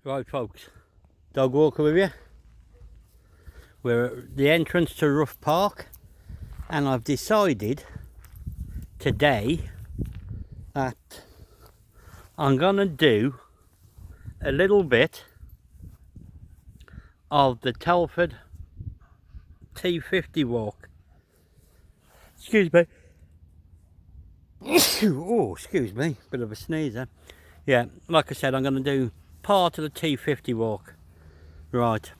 Right folks, dog walker with you. We're at the entrance to Rough Park and I've decided today that I'm gonna do a little bit of the Telford T50 walk. Excuse me. Oh, excuse me, bit of a sneeze there. Yeah, like I said, I'm gonna do part of the T50 walk. Right,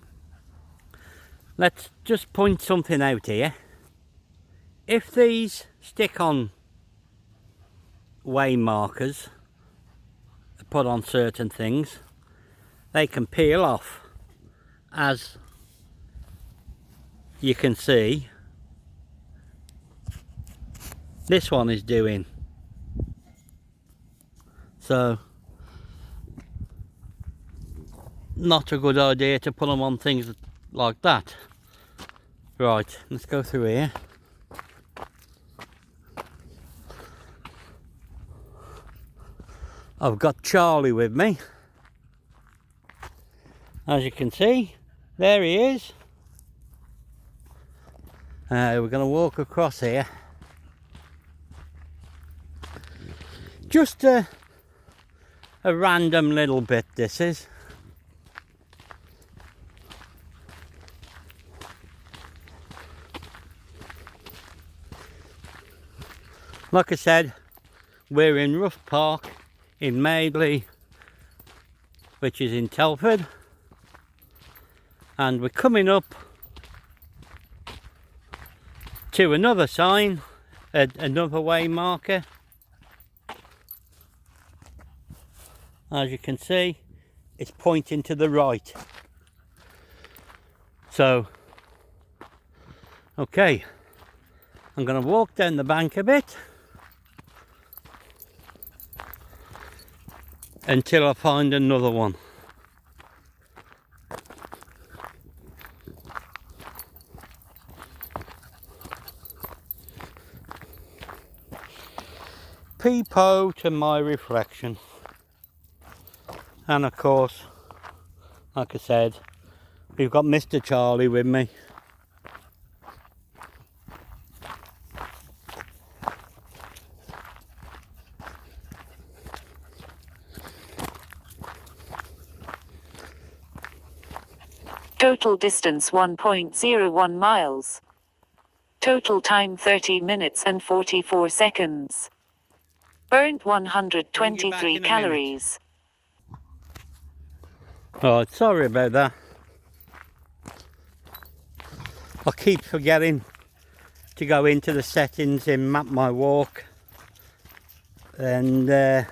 let's just point something out here. If these stick on way markers put on certain things, they can peel off, as you can see this one is doing. So not a good idea to put them on things like that. Right, let's go through here. I've got Charlie with me. As you can see, there he is. We're going to walk across here. Just a random little bit this is. Like I said, we're in Rough Park in Madeley, which is in Telford, and we're coming up to another sign, another way marker. As you can see, it's pointing to the right. So, okay, I'm going to walk down the bank a bit until I find another one. Peep-o to my reflection. And of course, like I said, we've got Mr. Charlie with me. Total distance 1.01 miles. Total time 30 minutes and 44 seconds. Burned 123 calories. Oh, sorry about that. I keep forgetting to go into the settings in Map My Walk, and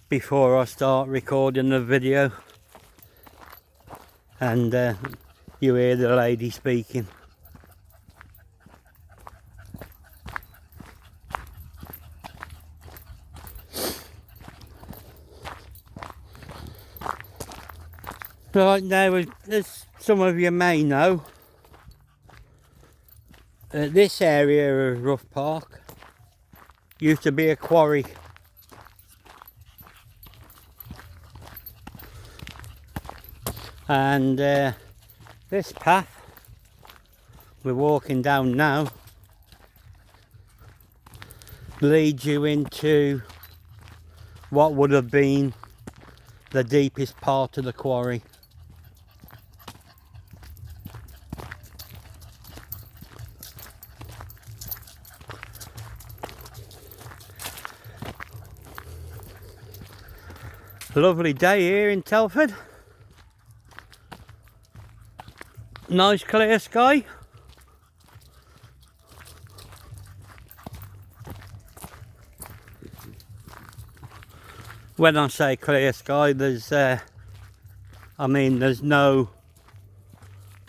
before I start recording the video, and you hear the lady speaking. Right now, as some of you may know, this area of Rough Park used to be a quarry. And this path we're walking down now leads you into what would have been the deepest part of the quarry. Lovely day here in Telford. Nice clear sky. When I say clear sky, there's there's no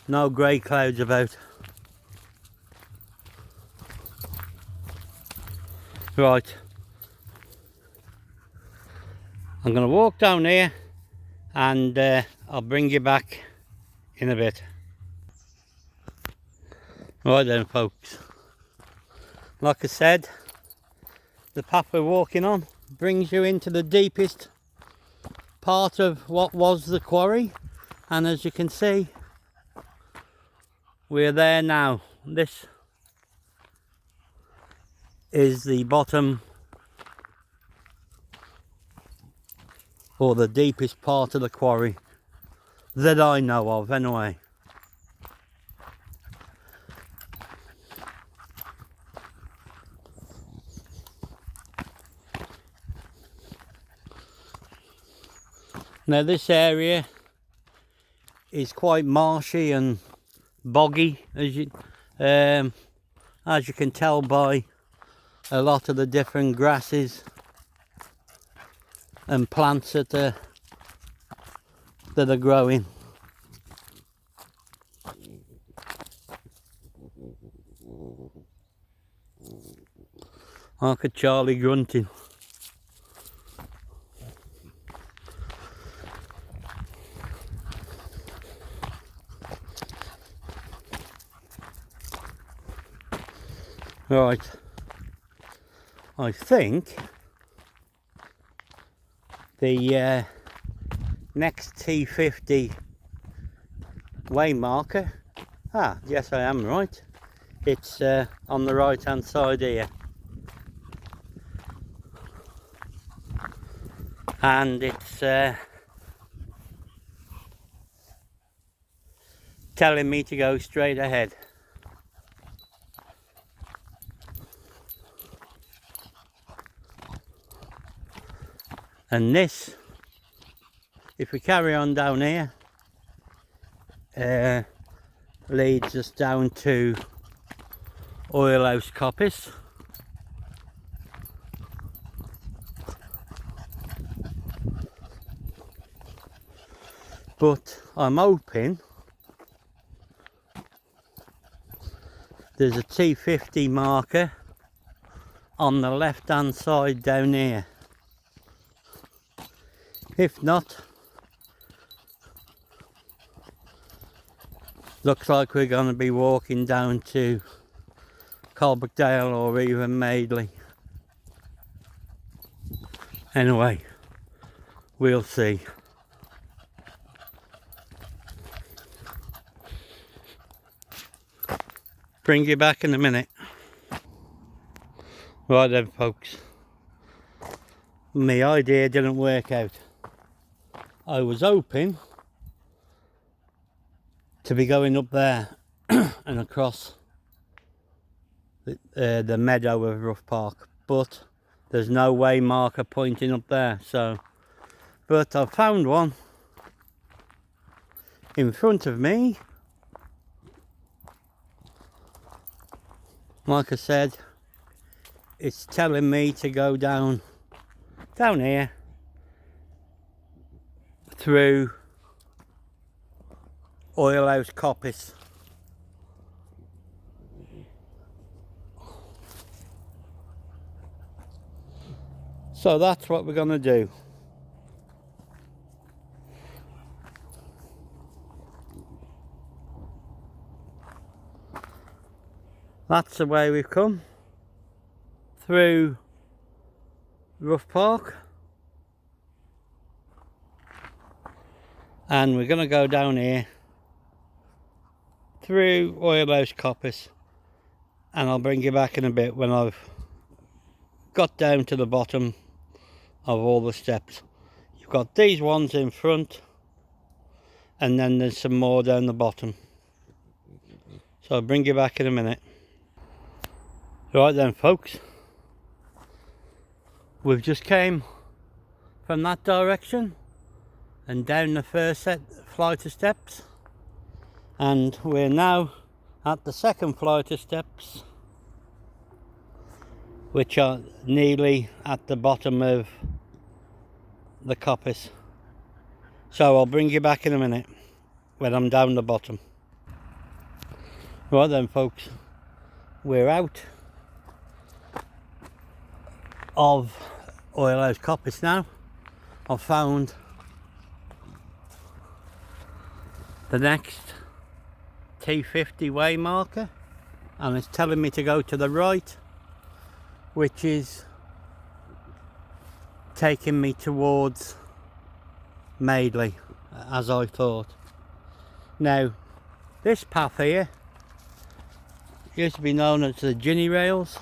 grey clouds about. Right, I'm going to walk down here and I'll bring you back in a bit. Right then folks, like I said, the path we're walking on brings you into the deepest part of what was the quarry, and as you can see, we're there now. This is the bottom, or the deepest part of the quarry that I know of anyway. Now this area is quite marshy and boggy, as you can tell by a lot of the different grasses and plants that are growing. Look at Charlie grunting. Right, I think the next T50 way marker, yes I am right, it's on the right hand side here, and it's telling me to go straight ahead. And this, if we carry on down here, leads us down to Oil House Coppice. But I'm hoping there's a T50 marker on the left hand side down here. If not, looks like we're going to be walking down to Coalbrookdale or even Madeley. Anyway, we'll see. Bring you back in a minute. Right then folks, my idea didn't work out. I was hoping to be going up there and across the meadow of Rough Park, but there's no way marker pointing up there. So, but I've found one in front of me. Like I said, it's telling me to go down here through Oil House Coppice. So that's what we're going to do. That's the way we've come through Rough Park, and we're going to go down here through Oil House Coppice, and I'll bring you back in a bit when I've got down to the bottom of all the steps. You've got these ones in front, and then there's some more down the bottom, so I'll bring you back in a minute. Right then folks, we've just came from that direction and down the first flight of steps, and we're now at the second flight of steps, which are nearly at the bottom of the coppice. So I'll bring you back in a minute when I'm down the bottom. Right then folks, we're out of Oil House Coppice now. I've found the next T50 way marker, and it's telling me to go to the right, which is taking me towards Madeley, as I thought. Now, this path here used to be known as the Ginny Rails,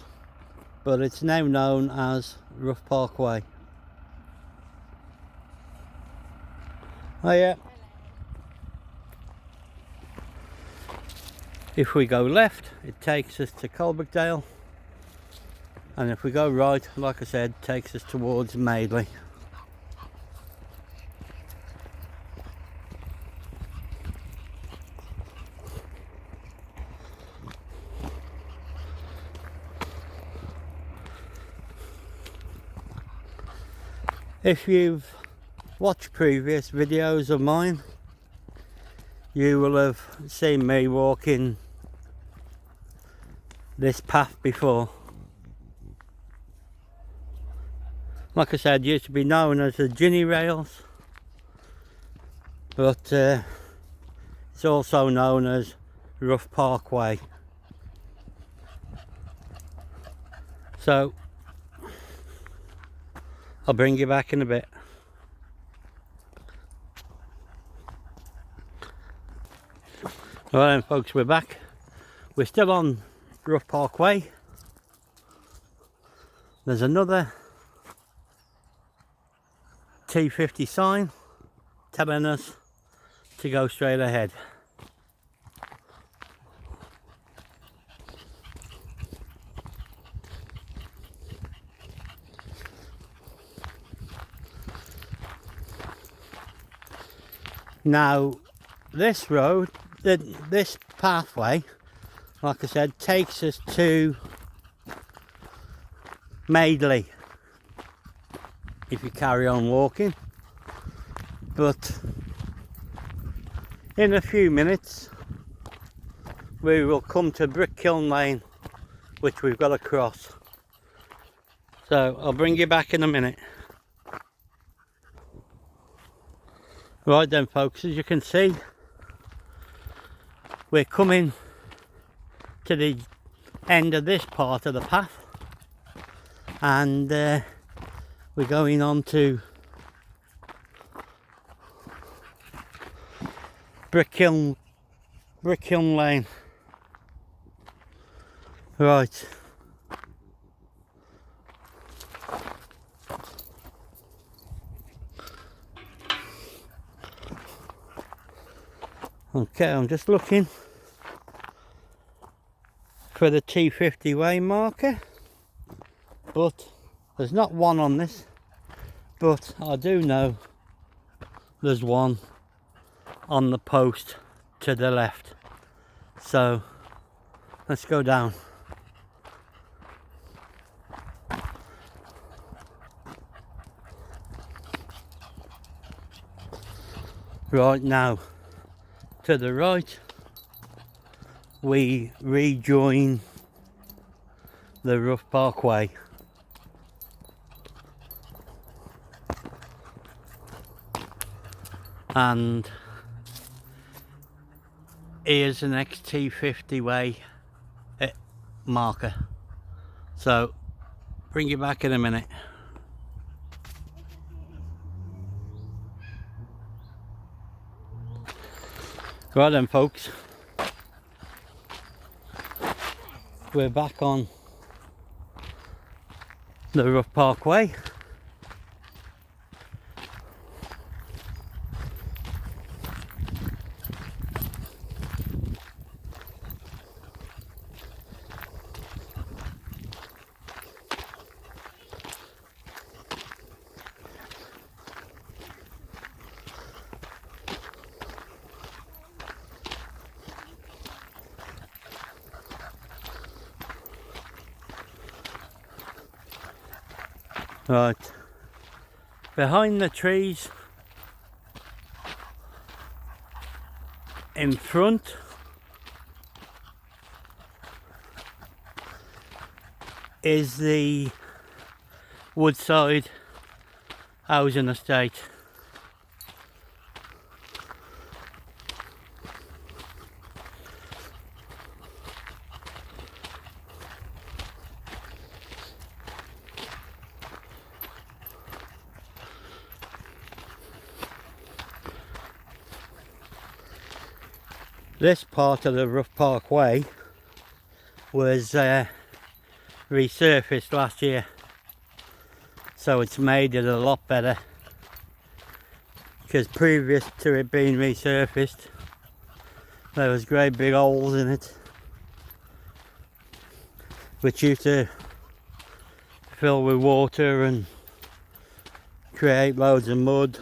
but it's now known as Rough Parkway. Oh yeah. If we go left, it takes us to Colbrookdale, and if we go right, like I said, takes us towards Madeley. If you've watched previous videos of mine, you will have seen me walking this path before. Like I said, it used to be known as the Ginny Rails, but it's also known as Rough Parkway. So I'll bring you back in a bit. Right then folks, we're back. We're still on Rough Parkway. There's another T50 sign telling us to go straight ahead. Now this road, this pathway, like I said, takes us to Madeley if you carry on walking, but in a few minutes we will come to Brickkiln Lane, which we've got to cross. So I'll bring you back in a minute. Right then folks, as you can see, we're coming to the end of this part of the path, and we're going on to Brickkiln Lane. Right. Okay, I'm just looking for the T50 way marker, but there's not one on this, but I do know there's one on the post to the left. So let's go down. Right, now to the right we rejoin the Rough Parkway. And here's the next T50 way marker. So bring you back in a minute. Right then folks, we're back on the Rough Parkway. Right, behind the trees in front is the Woodside housing estate. This part of the Rough Park Way was resurfaced last year, so it's made it a lot better, because previous to it being resurfaced there was great big holes in it which used to fill with water and create loads of mud.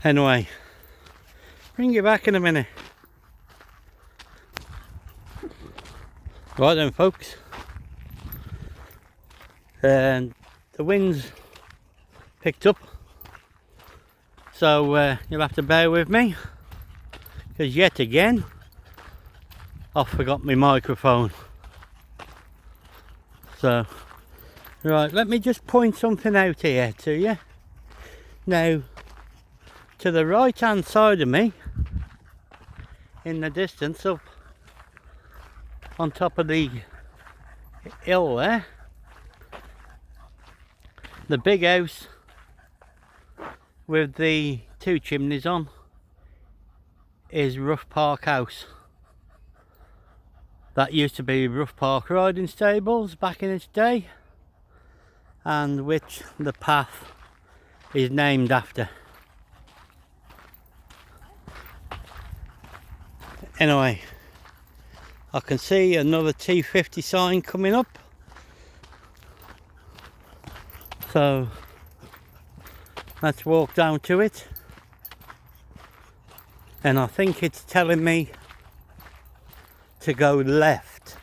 Anyway, bring you back in a minute. Right then folks, and the wind's picked up, so you'll have to bear with me, because yet again I forgot my microphone. So right, let me just point something out here to you. Now, to the right hand side of me, in the distance up on top of the hill there, the big house with the 2 chimneys on is Rough Park House. That used to be Rough Park riding stables back in its day, and which the path is named after. Anyway, I can see another T50 sign coming up, so let's walk down to it, and I think it's telling me to go left.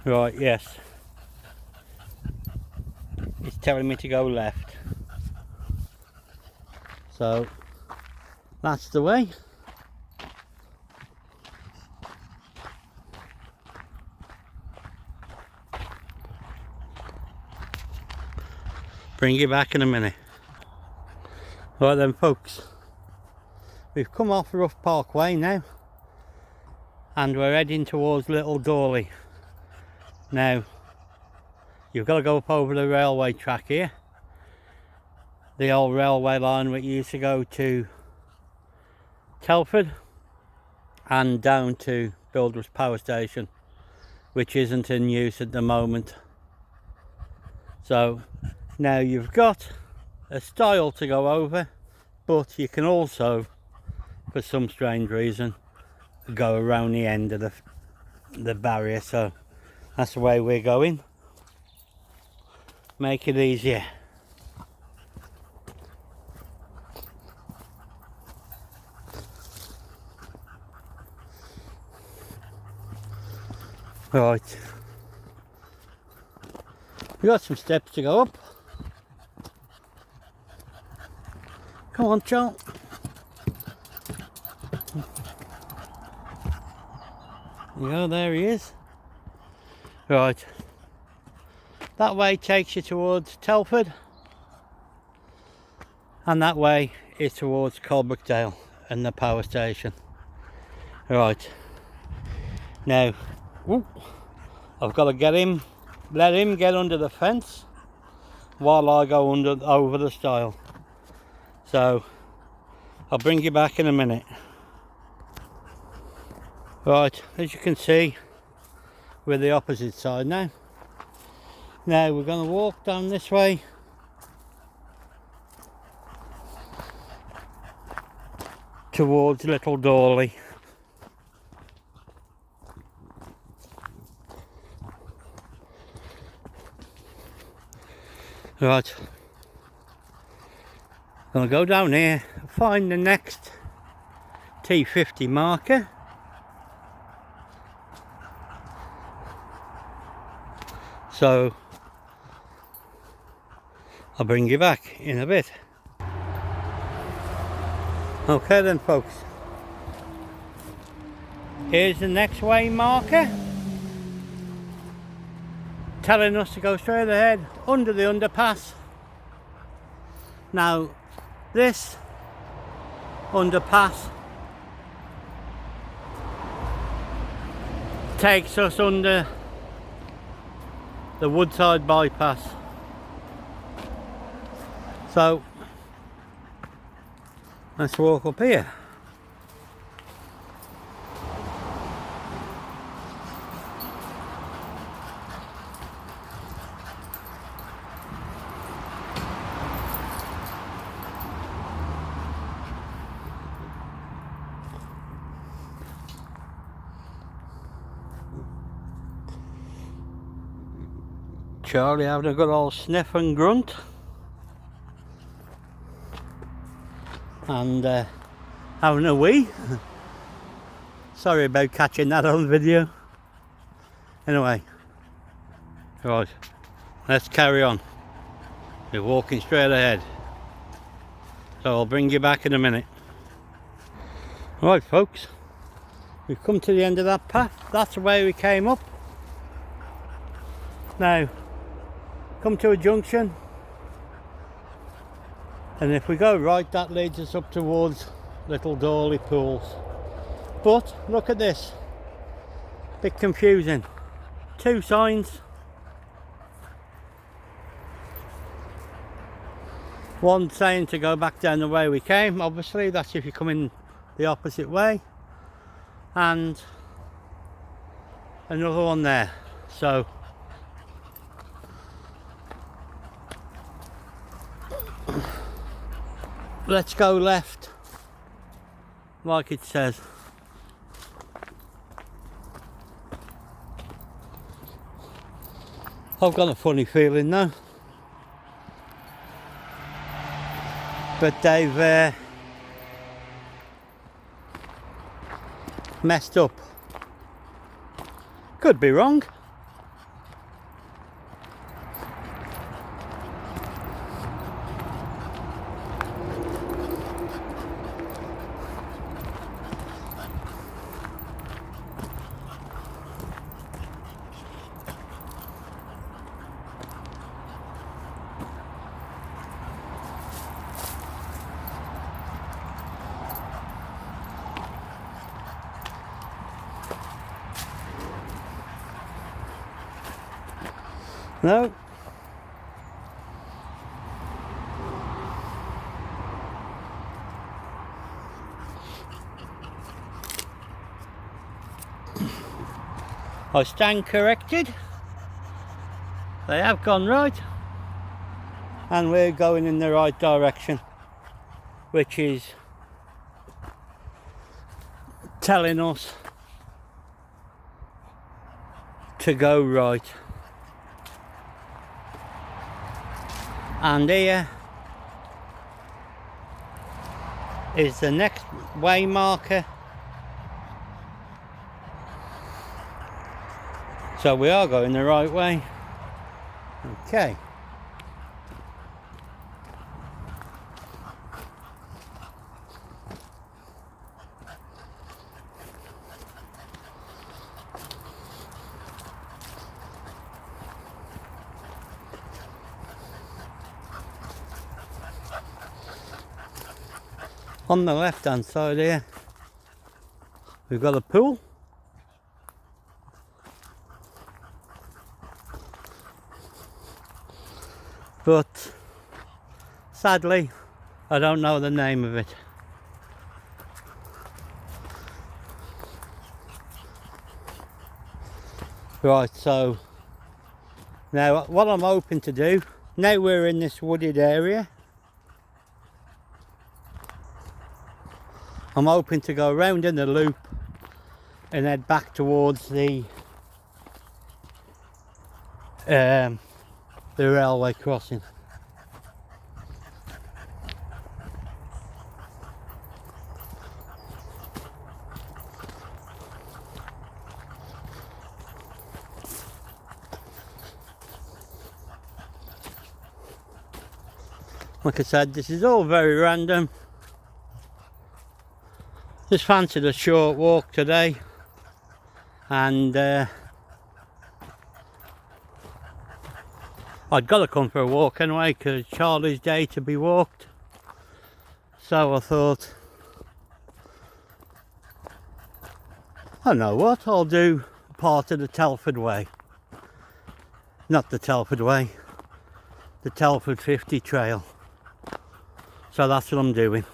Right, yes, it's telling me to go left, so that's the way. Bring you back in a minute. Right then folks, we've come off Rough Park Way now, and we're heading towards Little Dawley. Now, you've got to go up over the railway track here, the old railway line which used to go to Telford and down to Builder's Power Station, which isn't in use at the moment. So now you've got a stile to go over, but you can also, for some strange reason, go around the end of the barrier. So that's the way we're going. Make it easier. Right. We've got some steps to go up. Come on, Joe. Yeah, there he is. Right. That way takes you towards Telford, and that way is towards Coalbrookdale and the power station. Right. Now, I've got to let him get under the fence while I go over the stile. So I'll bring you back in a minute. Right, as you can see, we're the opposite side now. Now we're going to walk down this way towards Little Dawley. Right, I'm going to go down here, find the next T50 marker. So I'll bring you back in a bit. Okay then folks, here's the next way marker, telling us to go straight ahead under the underpass. Now this underpass takes us under the Woodside bypass. So let's walk up here. Charlie having a good old sniff and grunt, and having a wee. Sorry about catching that on video. Anyway, right, let's carry on. We're walking straight ahead, so I'll bring you back in a minute. Right folks, we've come to the end of that path. That's the way we came up. Now come to a junction, and if we go right, that leads us up towards little Dawley pools. But look at this, bit confusing. Two signs, one saying to go back down the way we came, obviously that's if you're coming the opposite way, and another one there. So let's go left like it says. I've got a funny feeling now, but they've messed up. Could be wrong. No. I stand corrected. They have gone right, and we're going in the right direction, which is telling us to go right. And here is the next way marker. So we are going the right way. Okay. On the left hand side here, we've got a pool. But sadly, I don't know the name of it. Right, so now what I'm hoping to do, now we're in this wooded area, I'm hoping to go around in the loop and head back towards the railway crossing. Like I said, this is all very random. Just fancied a short walk today, and I'd got to come for a walk anyway because it's Charlie's day to be walked. So I thought, I know what, I'll do part of the Telford way. Not the Telford way, the Telford 50 trail. So that's what I'm doing.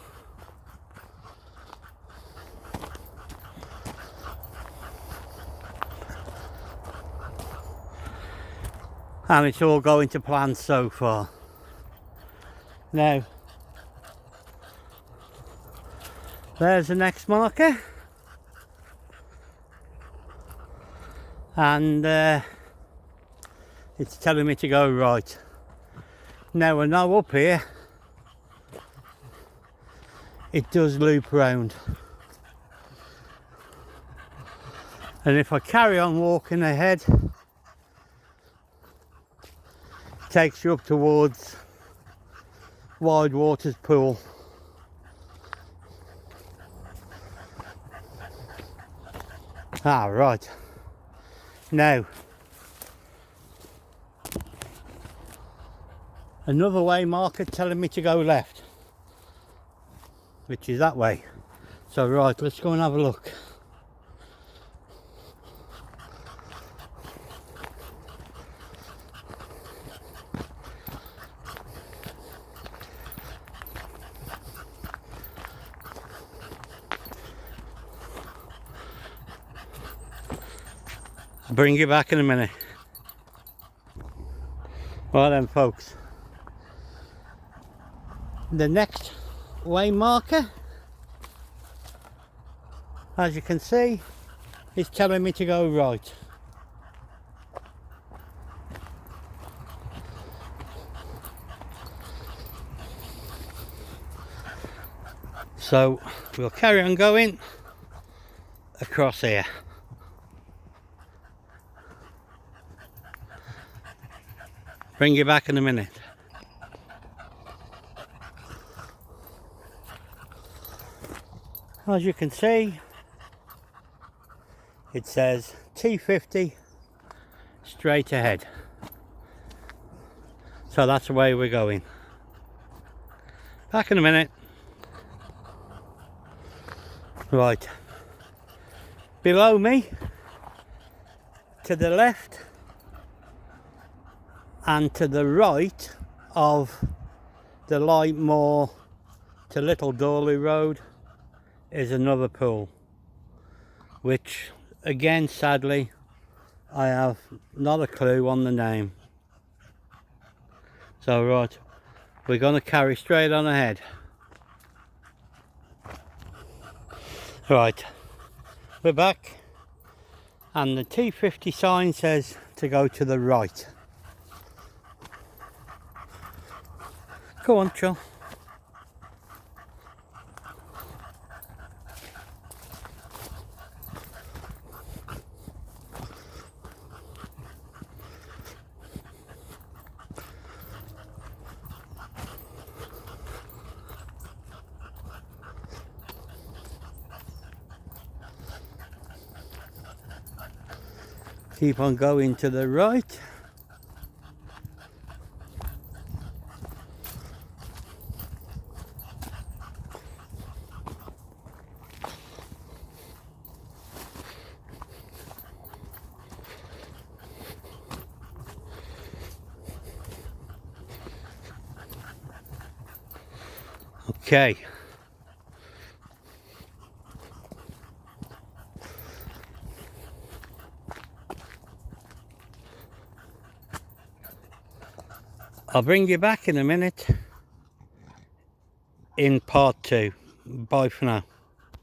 And it's all going to plan so far. Now, there's the next marker. And it's telling me to go right. Now I know up here it does loop round. And if I carry on walking ahead, it takes you up towards Wide Waters Pool. Ah, right. Now, another way marker telling me to go left, which is that way. So right, let's go and have a look. I'll bring you back in a minute. Right then folks, the next way marker, as you can see, is telling me to go right. So we'll carry on going across here. Bring you back in a minute. As you can see, it says T50 straight ahead. So that's the way we're going. Back in a minute. Right. Below me, to the left and to the right of the Lightmoor to Little Dawley Road is another pool, which again sadly I have not a clue on the name. So right, we're going to carry straight on ahead. Right, we're back and the T50 sign says to go to the right. Go on, Chil. Keep on going to the right. Okay. I'll bring you back in a minute in part 2. Bye for now.